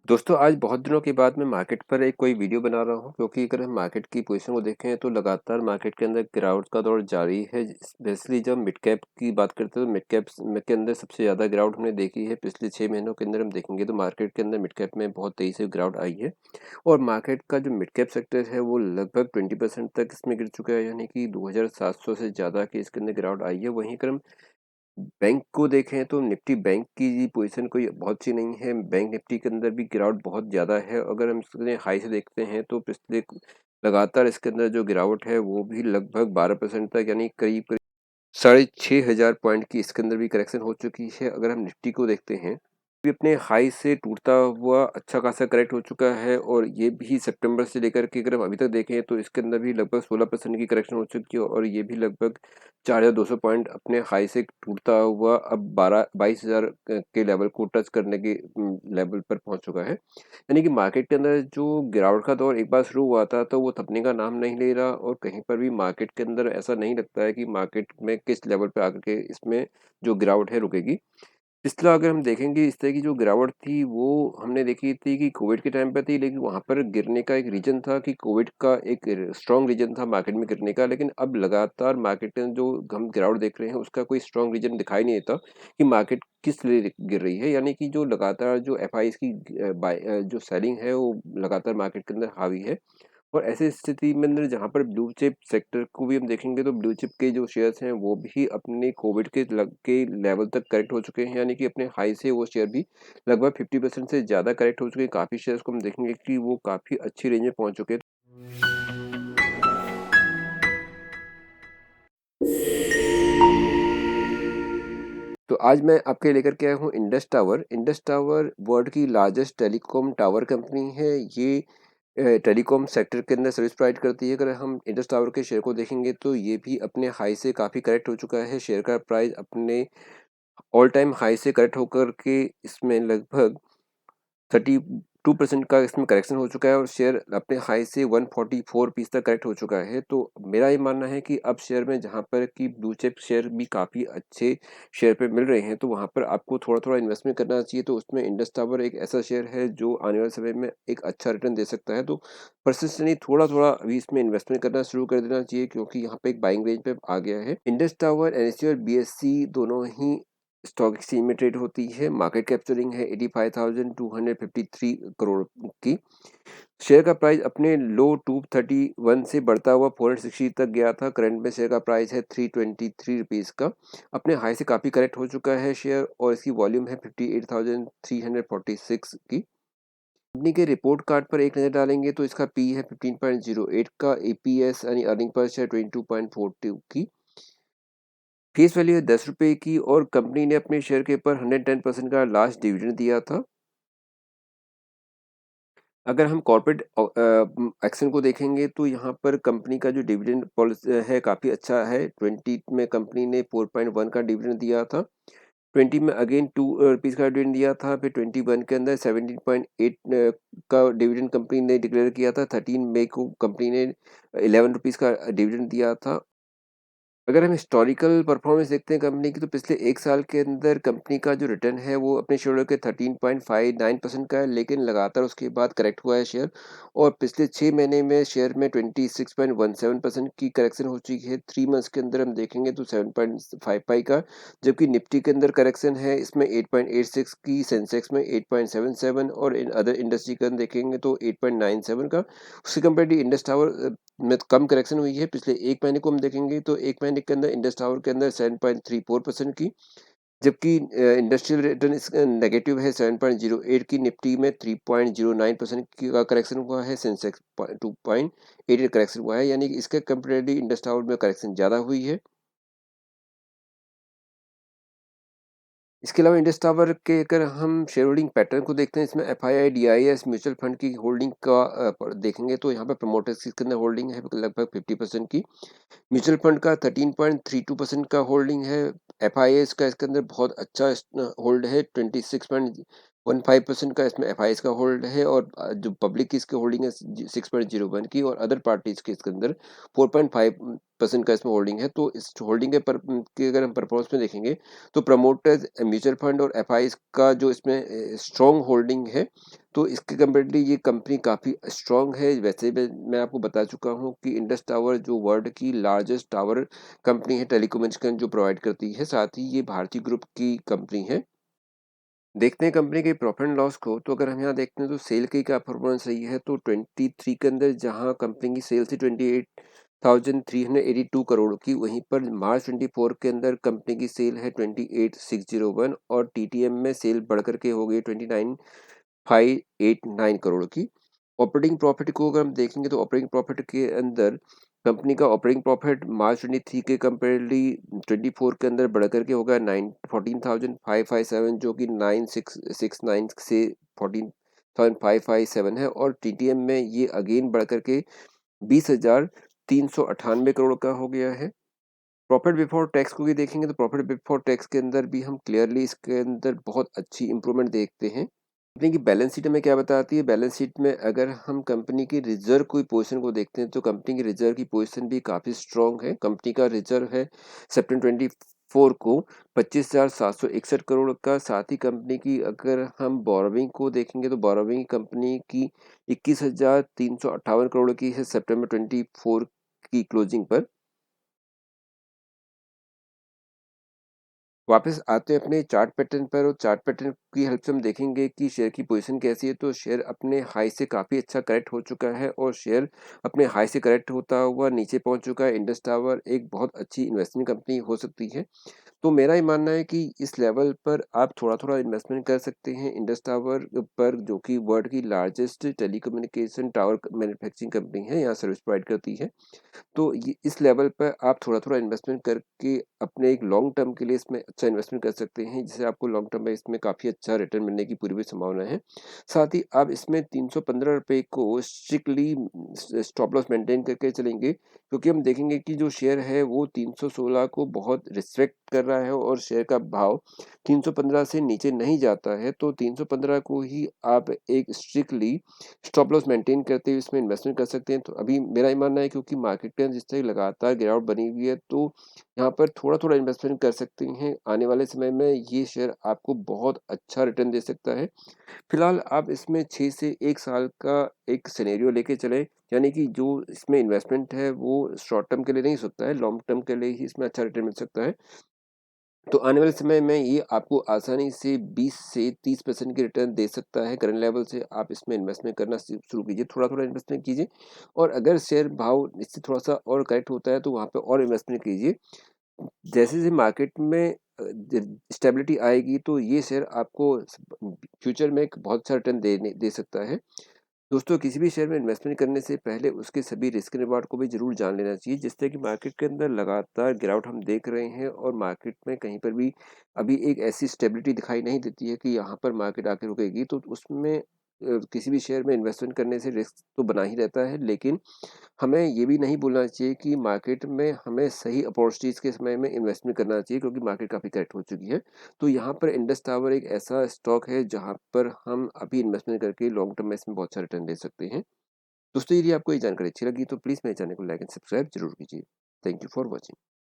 दोस्तों, आज बहुत दिनों के बाद मैं मार्केट पर एक कोई वीडियो बना रहा हूँ क्योंकि अगर हम मार्केट की पोजीशन को देखें तो लगातार मार्केट के अंदर गिरावट का दौर जारी है। स्पेशली जब मिड कैप की बात करते हैं तो मिड कैप में के अंदर सबसे ज़्यादा गिरावट हमने देखी है। पिछले 6 महीनों के अंदर हम देखेंगे तो मार्केट के अंदर मिड कैप में बहुत तेज़ी से गिरावट आई है और मार्केट का जो मिड कैप सेक्टर है वो लगभग 20% तक इसमें गिर चुका है, यानी कि 2700 से ज़्यादा की इसके अंदर गिरावट आई है। वहीं अगर हम बैंक को देखें तो निफ्टी बैंक की पोजीशन कोई बहुत अच्छी नहीं है। बैंक निफ्टी के अंदर भी गिरावट बहुत ज़्यादा है। अगर हम इसके हाई से देखते हैं तो पिछले लगातार इसके अंदर जो गिरावट है वो भी लगभग 12% तक, यानी करीब करीब 6500 पॉइंट की इसके अंदर भी करेक्शन हो चुकी है। अगर हम निफ्टी को देखते हैं भी अपने हाई से टूटता हुआ अच्छा खासा करेक्ट हो चुका है और ये भी सितंबर से लेकर के अगर हम अभी तक देखें तो इसके अंदर भी लगभग 16% की करेक्शन हो चुकी है और ये भी लगभग 4200 पॉइंट अपने हाई से टूटता हुआ अब 22,000 के लेवल को टच करने के लेवल पर पहुंच चुका है। यानी कि मार्केट के अंदर जो गिरावट का दौर एक बार शुरू हुआ था तो वो थमने का नाम नहीं ले रहा और कहीं पर भी मार्केट के अंदर ऐसा नहीं लगता है कि मार्केट में किस लेवल पे आकर के इसमें जो गिरावट है रुकेगी। पिछला अगर हम देखेंगे इस तरह की जो गिरावट थी वो हमने देखी थी कि कोविड के टाइम पे थी, लेकिन वहाँ पर गिरने का एक रीज़न था कि कोविड का एक स्ट्रॉन्ग रीज़न था मार्केट में गिरने का। लेकिन अब लगातार मार्केट में जो हम गिरावट देख रहे हैं उसका कोई स्ट्रॉन्ग रीज़न दिखाई नहीं देता कि मार्केट किस लिए गिर रही है। यानी कि जो लगातार जो एफआईज की जो सेलिंग है वो लगातार मार्केट के अंदर हावी है। और ऐसी स्थिति में अंदर जहाँ पर ब्लू चिप सेक्टर को भी हम देखेंगे तो ब्लू चिप के जो शेयर्स हैं वो भी अपने कोविड के लेवल तक करेक्ट हो चुके हैं, यानी कि अपने हाई से वो शेयर भी लगभग 50% से ज़्यादा करेक्ट हो चुके हैं। काफ़ी शेयर्स को हम देखेंगे कि वो काफ़ी अच्छी रेंज में पहुंच चुके हैं। तो आज मैं आपके लेकर के आया हूँ Indus tower. Indus tower world की लार्जेस्ट टेलीकॉम टावर कंपनी है। ये टेलीकॉम सेक्टर के अंदर सर्विस प्रोवाइड करती है। अगर हम इंडस टावर के शेयर को देखेंगे तो ये भी अपने हाई से काफ़ी करेक्ट हो चुका है। शेयर का प्राइस अपने ऑल टाइम हाई से करेक्ट होकर के इसमें लगभग 32% का इसमें करेक्शन हो चुका है और शेयर अपने हाई से 144 पीस तक करेक्ट हो चुका है। तो मेरा ये मानना है कि अब शेयर में जहाँ पर कि ब्लू चिप शेयर भी काफ़ी अच्छे शेयर पे मिल रहे हैं तो वहाँ पर आपको थोड़ा थोड़ा इन्वेस्टमेंट करना चाहिए। तो उसमें इंडस टावर एक ऐसा शेयर है जो आने वाले समय में एक अच्छा रिटर्न दे सकता है। तो परसिस्टेंटली थोड़ा थोड़ा अभी इसमें इन्वेस्टमेंट करना शुरू कर देना चाहिए क्योंकि यहाँ पे एक बाइंग रेंज पे आ गया है। इंडस टावर एनएससी और बीएससी दोनों ही स्टॉक एक्सचेंज में ट्रेड होती है। मार्केट कैप्चरिंग है 85,253 करोड़ की। शेयर का प्राइस अपने लो 231 से बढ़ता हुआ 460 तक गया था। करंट में शेयर का प्राइस है 323 रुपीज़ का। अपने हाई से काफ़ी करेक्ट हो चुका है शेयर और इसकी वॉल्यूम है 58,346 की। कंपनी के रिपोर्ट कार्ड पर एक नज़र डालेंगे तो इसका पी है 15.08 का, एपीएस यानी अर्निंग पर शेयर 22.42 की। फेस वैल्यू है 10 रुपये की और कंपनी ने अपने शेयर के ऊपर 110% का लास्ट डिविडेंड दिया था। अगर हम कॉर्पोरेट एक्शन को देखेंगे तो यहाँ पर कंपनी का जो डिविडेंड पॉलिसी है काफ़ी अच्छा है। 20 में कंपनी ने 4.1 का डिविडेंड दिया था। 20 में अगेन 2 रुपीज़ का डिविडेंड दिया था। फिर 21 के अंदर 17.8 का डिविडेंड कंपनी ने डिक्लेयर किया था। 13 मई को कंपनी ने 11 रुपीज़ का डिविडेंड दिया था। अगर हम हिस्टोरिकल परफॉर्मेंस देखते हैं कंपनी की तो पिछले 1 साल के अंदर कंपनी का जो रिटर्न है वो अपने शेयरों के 13.59% का है, लेकिन लगातार उसके बाद करेक्ट हुआ है शेयर और पिछले 6 महीने में शेयर में 26.17% की करेक्शन हो चुकी है। 3 मंथ्स के अंदर हम देखेंगे तो 7.55 का, जबकि निफ्टी के अंदर करेक्शन है इसमें 8.86 की, सेंसेक्स में 8.77 और इन अदर इंडस्ट्री का देखेंगे तो 8.97 का। उससे कंपेरेटिव इंडस टावर में कम करेक्शन हुई है। पिछले 1 महीने को हम देखेंगे तो 1 महीने के अंदर इंडस टावर के अंदर 7.34% की, जबकि इंडस्ट्रियल रिटर्न इसका नेगेटिव है 7.08 की। निफ्टी में 3.09% की का करेक्शन हुआ है। सेंसेक्स 2.88 करेक्शन हुआ है, यानी कि इसके कंपेरेटिव इंडस टावर में करेक्शन ज़्यादा हुई है। इसके अलावा इंडस टावर के अगर हम शेयर होल्डिंग पैटर्न को देखते हैं, इसमें एफआईआई डीआईएस म्यूचुअल फंड की होल्डिंग का देखेंगे तो यहाँ पर प्रमोटर्स की इसके अंदर होल्डिंग है लगभग 50% की। म्यूचुअल फंड का 13.32% का होल्डिंग है। एफआईएस का इसके अंदर बहुत अच्छा होल्ड है 26. 15% का इसमें एफआईआईज़ का होल्ड है और जो पब्लिक की इसकी होल्डिंग है 6.01 की और अदर पार्टीज़ के इसके अंदर 4.5% का इसमें होल्डिंग है। तो इस होल्डिंग के अगर हम परफॉर्मेंस में देखेंगे तो प्रमोटर्स, म्यूचुअल फंड और एफआईआईज़ का जो इसमें स्ट्रॉन्ग होल्डिंग है, तो इसके कंपैरेटिवली ये कंपनी काफ़ी स्ट्रॉन्ग है। वैसे भी मैं आपको बता चुका हूँ कि इंडस टावर जो वर्ल्ड की लार्जेस्ट टावर कंपनी है टेलीकम्युनिकेशन जो प्रोवाइड करती है, साथ ही ये भारतीय ग्रुप की कंपनी है। देखते हैं कंपनी के प्रॉफिट एंड लॉस को। तो अगर हम यहाँ देखते हैं तो सेल की क्या परफॉर्मेंस रही है, तो 23 के अंदर जहाँ कंपनी की सेल थी 28,382 करोड़ की, वहीं पर मार्च 24 के अंदर कंपनी की सेल है 28,601 और टीटीएम में सेल बढ़ करके हो गई 29,589 करोड़ की। ऑपरेटिंग प्रॉफिट को अगर हम देखेंगे तो ऑपरेटिंग प्रॉफिट के अंदर कंपनी का ऑपरेटिंग प्रॉफिट मार्च 23 के कंपेरेटिवली 24 के अंदर बढ़ करके होगा 14,557, जो कि 9,669 से 14,557 है और टीटीएम में ये अगेन बढ़ करके 20,398 करोड़ का हो गया है। प्रॉफिट बिफोर टैक्स को भी देखेंगे तो प्रॉफिट बिफोर टैक्स के अंदर भी हम क्लियरली इसके अंदर बहुत अच्छी इंप्रूवमेंट देखते हैं। कंपनी की बैलेंस शीट में क्या बताती है, बैलेंस शीट में अगर हम कंपनी की रिजर्व की पोजीशन को देखते हैं तो कंपनी की रिजर्व की पोजीशन भी काफ़ी स्ट्रॉन्ग है। कंपनी का रिजर्व है सितंबर 24 को 25,761 करोड़ का। साथ ही कंपनी की अगर हम बोरोविंग को देखेंगे तो बोरोविंग कंपनी की 21,358 करोड़ की है सितंबर 24 की क्लोजिंग पर। वापस आते हैं अपने चार्ट पैटर्न पर और चार्ट पैटर्न की हेल्प से हम देखेंगे कि शेयर की पोजीशन कैसी है। तो शेयर अपने हाई से काफ़ी अच्छा करेक्ट हो चुका है और शेयर अपने हाई से करेक्ट होता हुआ नीचे पहुंच चुका है। इंडस टावर एक बहुत अच्छी इन्वेस्टमेंट कंपनी हो सकती है। तो मेरा ये मानना है कि इस लेवल पर आप थोड़ा-थोड़ा इन्वेस्टमेंट कर सकते हैं इंडस टावर पर, जो कि वर्ल्ड की largest telecommunication tower manufacturing company है, यहाँ सर्विस प्रोवाइड करती है। तो ये इस लेवल पर आप थोड़ा-थोड़ा इन्वेस्टमेंट करके अपने एक लॉन्ग टर्म के लिए इसमें अच्छा इन्वेस्टमेंट कर सकते हैं, जिससे आपको लॉन्ग टर्म में इसमें काफ़ी अच्छा रिटर्न मिलने की पूरी-पूरी संभावना है। साथ ही आप इसमें ₹315 को स्ट्रिक्टली स्टॉप लॉस मेंटेन करके चलेंगे, क्योंकि हम देखेंगे कि जो शेयर है वो 316 को बहुत रिस्पेक्ट कर रहा है और शेयर का भाव 315 से नीचे नहीं जाता है। तो 315 को ही आप एक स्ट्रिक्टली स्टॉप लॉस मेंटेन करते हुए इसमें इन्वेस्टमेंट कर सकते हैं। तो अभी मेरा ये मानना है, क्योंकि मार्केट में जिस तरह लगातार गिरावट बनी हुई है, तो यहाँ पर थोड़ा-थोड़ा इन्वेस्टमेंट कर सकते हैं। आने वाले समय में ये शेयर आपको बहुत अच्छा रिटर्न दे सकता है। फिलहाल आप इसमें 6 से 1 साल का एक सिनेरियो लेके चलें, यानी कि जो इसमें इन्वेस्टमेंट है वो शॉर्ट टर्म के लिए नहीं हो सकता है, लॉन्ग टर्म के लिए ही इसमें अच्छा रिटर्न मिल सकता है। तो आने वाले समय में ये आपको आसानी से 20 से 30% की रिटर्न दे सकता है। करंट लेवल से आप इसमें इन्वेस्टमेंट करना शुरू कीजिए, थोड़ा-थोड़ा इन्वेस्टमेंट कीजिए और अगर शेयर भाव इससे थोड़ा-सा और करेक्ट होता है तो वहाँ पे और इन्वेस्टमेंट कीजिए। जैसे-जैसे मार्केट में स्टेबिलिटी आएगी तो ये शेयर आपको फ्यूचर में एक बहुत अच्छा रिटर्न दे सकता है। दोस्तों, किसी भी शेयर में इन्वेस्टमेंट करने से पहले उसके सभी रिस्क रिवार्ड को भी ज़रूर जान लेना चाहिए। जिस तरह की मार्केट के अंदर लगातार गिरावट हम देख रहे हैं और मार्केट में कहीं पर भी अभी एक ऐसी स्टेबिलिटी दिखाई नहीं देती है कि यहाँ पर मार्केट आके रुकेगी, तो उसमें किसी भी शेयर में इन्वेस्टमेंट करने से रिस्क तो बना ही रहता है, लेकिन हमें ये भी नहीं भूलना चाहिए कि मार्केट में हमें सही अपॉर्चुनिटीज़ के समय में इन्वेस्टमेंट करना चाहिए, क्योंकि मार्केट काफ़ी करेक्ट हो चुकी है। तो यहाँ पर इंडस टावर एक ऐसा स्टॉक है जहाँ पर हम अभी इन्वेस्टमेंट करके लॉन्ग टर्म में इसमें बहुत अच्छा रिटर्न ले सकते हैं। दोस्तों, यदि आपको ये जानकारी अच्छी लगी तो प्लीज़ मेरे चैनल को लाइक एंड सब्सक्राइब जरूर कीजिए। Thank you for watching.